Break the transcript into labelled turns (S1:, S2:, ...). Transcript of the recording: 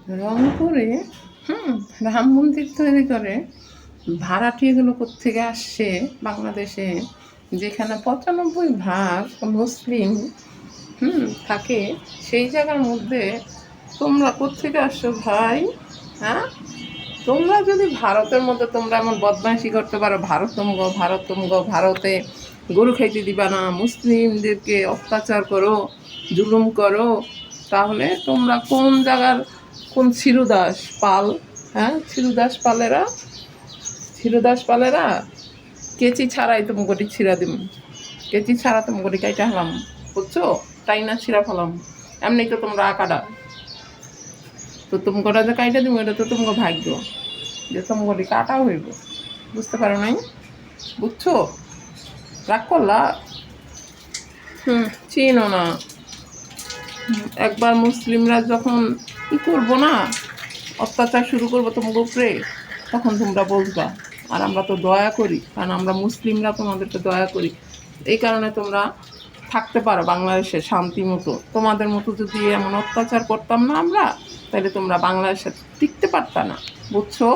S1: রংপুরে রাম মন্দির তৈরি করে ভাড়াটিয়াগুলো কোত্থেকে আসছে বাংলাদেশে, যেখানে ৯৫% মুসলিম থাকে, সেই জায়গার মধ্যে তোমরা কোত্থেকে আসছো ভাই? হ্যাঁ, তোমরা যদি ভারতের মধ্যে তোমরা এমন বদমাইশি করতে পারো, ভারতে গরু খাইতে দিবা না, মুসলিমদেরকে অত্যাচার করো, জুলুম করো, তাহলে তোমরা কোন জায়গার কোন ছিরুদাস পাল? হ্যাঁ, ছিরুদাস পালেরা কেচি ছাড়াই তোমাকে ছিঁড়া দিম, কেচি ছাড়া তোমাকে কাইটা হলাম, বুঝছো? তাই না, ছিঁড়া ফেলাম। এমনি তো তোমরা আঁকাডা, তো তোমাকে যে কাইটা দিব এটা তো তোমাকে ভাগ্য যে তোমাকে কাটা হইব, বুঝতে পারো নাই? বুঝছো? রাগ করলা? চিনো না। একবার মুসলিমরা যখন করবো না, অত্যাচার শুরু করবো তোমাদের উপরে, তখন তোমরা বলবা। আর আমরা তো দয়া করি, কারণ আমরা মুসলিমরা তোমাদেরকে দয়া করি, এই কারণে তোমরা থাকতে পারো বাংলাদেশে শান্তি মতো। তোমাদের মতো যদি এমন অত্যাচার করতাম না আমরা, তাহলে তোমরা বাংলাদেশে টিকতে পারতা না, বুঝছো?